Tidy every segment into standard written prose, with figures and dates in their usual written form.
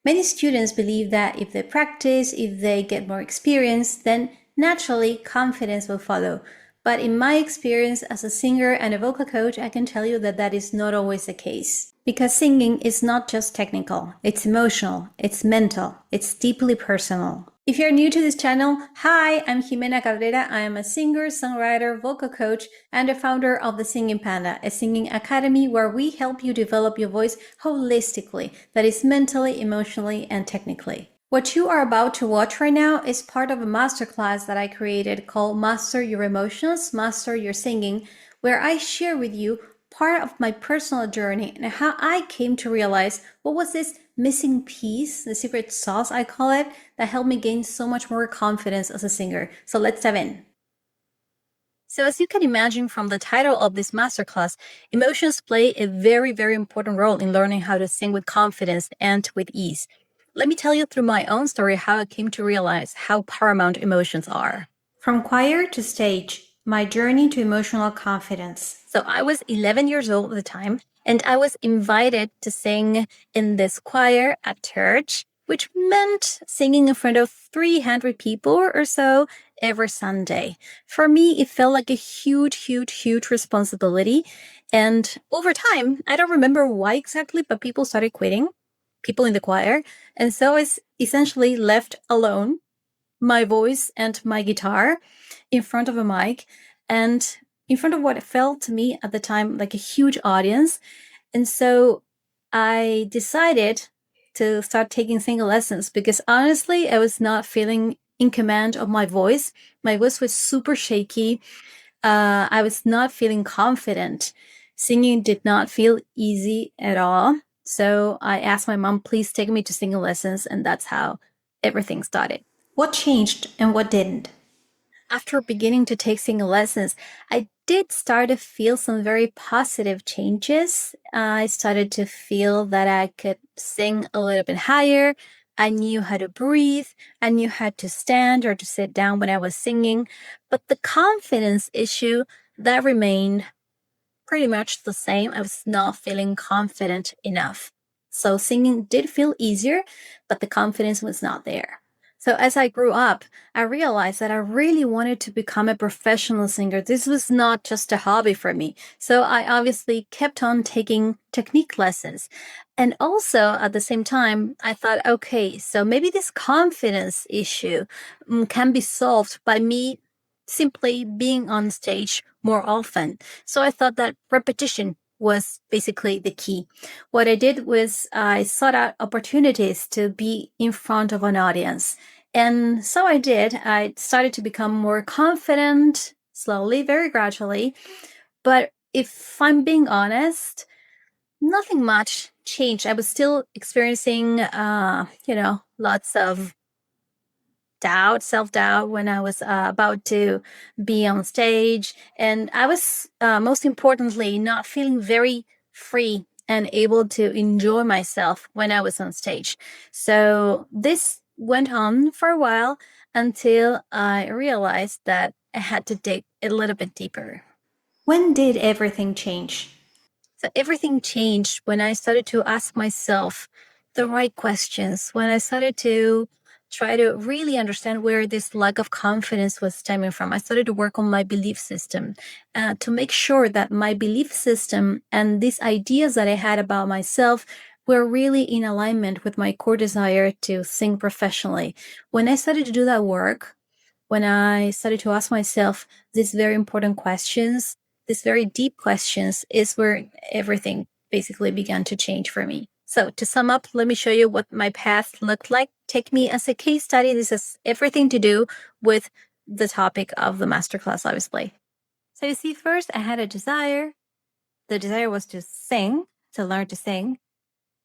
Many students believe that if they practice, if they get more experience, then naturally confidence will follow. But in my experience as a singer and a vocal coach, I can tell you that that is not always the case. Because singing is not just technical, it's emotional, it's mental, it's deeply personal. If you're new to this channel, hi, I'm Jimena Cabrera. I am a singer, songwriter, vocal coach, and the founder of the Singing Panda, a singing academy where we help you develop your voice holistically, that is mentally, emotionally, and technically. What you are about to watch right now is part of a masterclass that I created called Master Your Emotions, Master Your Singing, where I share with you part of my personal journey and how I came to realize what was this missing piece, the secret sauce I call it, that helped me gain so much more confidence as a singer. So let's dive in. So as you can imagine from the title of this masterclass, emotions play a very, very important role in learning how to sing with confidence and with ease. Let me tell you through my own story how I came to realize how paramount emotions are. From choir to stage, my journey to emotional confidence. So I was 11 years old at the time, and I was invited to sing in this choir at church, which meant singing in front of 300 people or so every Sunday. For me, it felt like a huge, huge, huge responsibility. And over time, I don't remember why exactly, but people started quitting, people in the choir. And so I was essentially left alone, my voice and my guitar in front of a mic and in front of what felt to me at the time like a huge audience. And so I decided to start taking singing lessons because honestly, I was not feeling in command of my voice. My voice was super shaky. I was not feeling confident. Singing did not feel easy at all. So I asked my mom, please take me to singing lessons. And that's how everything started. What changed and what didn't? After beginning to take singing lessons, I did start to feel some very positive changes. I started to feel that I could sing a little bit higher. I knew how to breathe. I knew how to stand or to sit down when I was singing. But the confidence issue, that remained pretty much the same. I was not feeling confident enough. So singing did feel easier, but the confidence was not there. So as I grew up, I realized that I really wanted to become a professional singer. This was not just a hobby for me. So I obviously kept on taking technique lessons. And also at the same time, I thought, okay, so maybe this confidence issue can be solved by me simply being on stage more often. So I thought that repetition was basically the key. What I did was I sought out opportunities to be in front of an audience. And so I did. I started to become more confident slowly, very gradually. But if I'm being honest, nothing much changed. I was still experiencing, lots of self-doubt when I was about to be on stage. And I was, most importantly, not feeling very free and able to enjoy myself when I was on stage. So this went on for a while until I realized that I had to dig a little bit deeper. When did everything change? So everything changed when I started to ask myself the right questions, when I started to try to really understand where this lack of confidence was stemming from. I started to work on my belief system to make sure that my belief system and these ideas that I had about myself were really in alignment with my core desire to sing professionally. When I started to do that work, when I started to ask myself these very important questions, these very deep questions, is where everything basically began to change for me. So to sum up, let me show you what my path looked like. Take me as a case study. This has everything to do with the topic of the masterclass, obviously. So you see, first I had a desire. The desire was to sing, to learn to sing.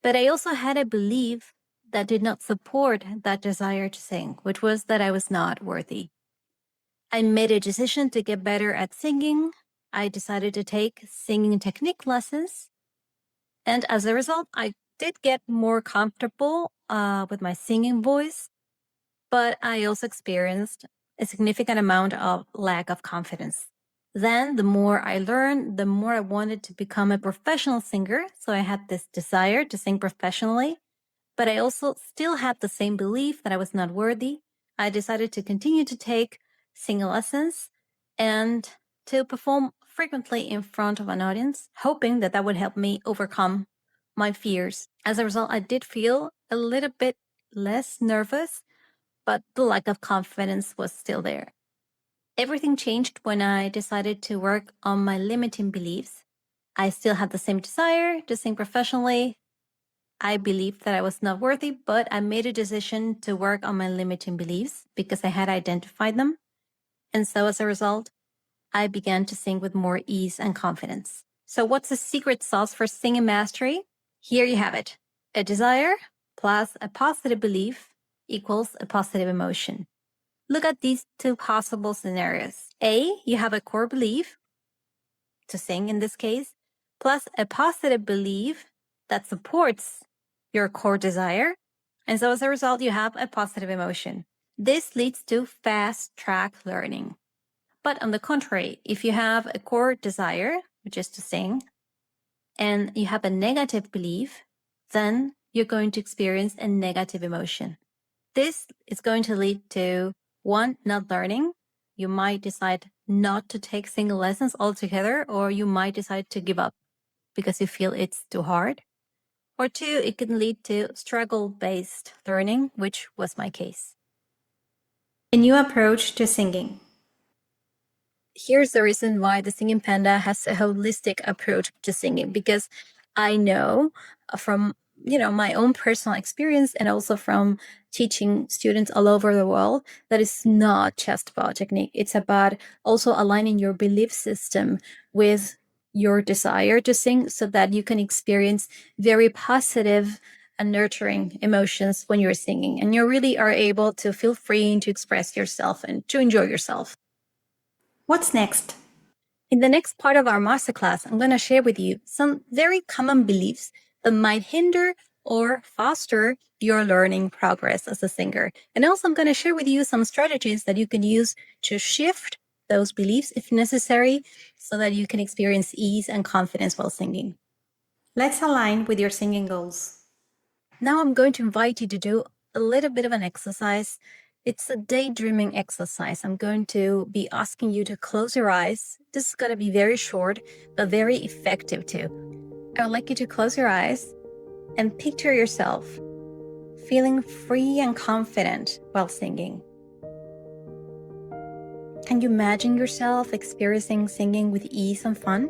But I also had a belief that did not support that desire to sing, which was that I was not worthy. I made a decision to get better at singing. I decided to take singing technique lessons. And as a result, I did get more comfortable with my singing voice, but I also experienced a significant amount of lack of confidence. Then the more I learned, the more I wanted to become a professional singer. So I had this desire to sing professionally. but I also still had the same belief that I was not worthy. I decided to continue to take singing lessons and to perform frequently in front of an audience, hoping that that would help me overcome my fears. As a result, I did feel a little bit less nervous, but the lack of confidence was still there. Everything changed when I decided to work on my limiting beliefs. I still had the same desire to sing professionally. I believed that I was not worthy, but I made a decision to work on my limiting beliefs because I had identified them. And so as a result, I began to sing with more ease and confidence. So what's the secret sauce for singing mastery? Here you have it. A desire plus a positive belief equals a positive emotion. Look at these two possible scenarios. A, you have a core belief, to sing in this case, plus a positive belief that supports your core desire. And so as a result, you have a positive emotion. This leads to fast track learning. But on the contrary, if you have a core desire, which is to sing, and you have a negative belief, then you're going to experience a negative emotion. This is going to lead to one, not learning. You might decide not to take singing lessons altogether, or you might decide to give up because you feel it's too hard. Or two, it can lead to struggle-based learning, which was my case. A new approach to singing. Here's the reason why the Singing Panda has a holistic approach to singing, because I know from my own personal experience and also from teaching students all over the world that it's not just about technique. It's about also aligning your belief system with your desire to sing so that you can experience very positive and nurturing emotions when you're singing, and you really are able to feel free to express yourself and to enjoy yourself. What's next? In the next part of our masterclass, I'm going to share with you some very common beliefs that might hinder or foster your learning progress as a singer. And also, I'm going to share with you some strategies that you can use to shift those beliefs if necessary so that you can experience ease and confidence while singing. Let's align with your singing goals. Now I'm going to invite you to do a little bit of an exercise. It's a daydreaming exercise. I'm going to be asking you to close your eyes. This is going to be very short, but very effective too. I would like you to close your eyes and picture yourself feeling free and confident while singing. Can you imagine yourself experiencing singing with ease and fun?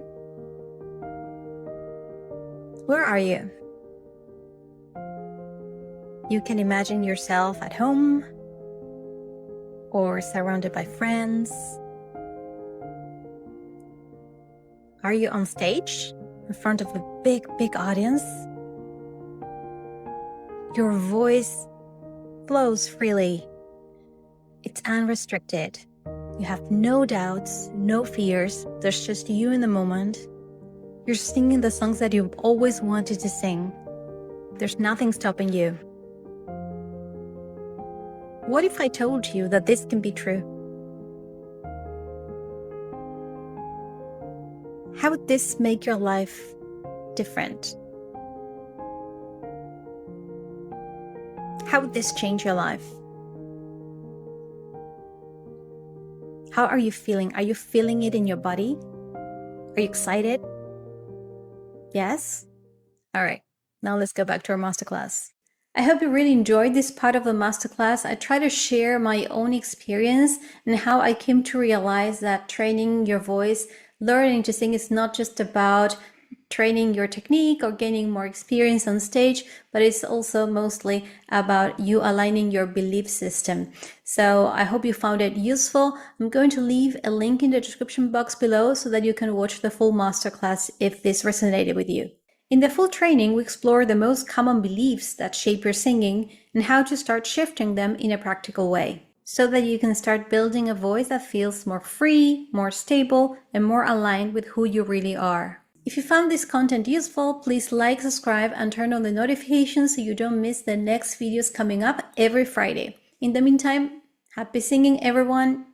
Where are you? You can imagine yourself at home or surrounded by friends. Are you on stage in front of a big audience? Your voice flows freely. It's unrestricted. You have no doubts, no fears. There's just you in the moment. You're singing the songs that you've always wanted to sing. There's nothing stopping you. What if I told you that this can be true? How would this make your life different? How would this change your life? How are you feeling? Are you feeling it in your body? Are you excited? Yes? All right, now let's go back to our masterclass. I hope you really enjoyed this part of the masterclass. I try to share my own experience and how I came to realize that training your voice, learning to sing is not just about training your technique or gaining more experience on stage, but it's also mostly about you aligning your belief system. So I hope you found it useful. I'm going to leave a link in the description box below so that you can watch the full masterclass if this resonated with you. In the full training, we explore the most common beliefs that shape your singing and how to start shifting them in a practical way, so that you can start building a voice that feels more free, more stable, and more aligned with who you really are. If you found this content useful, please like, subscribe, and turn on the notifications so you don't miss the next videos coming up every Friday. In the meantime, happy singing, everyone!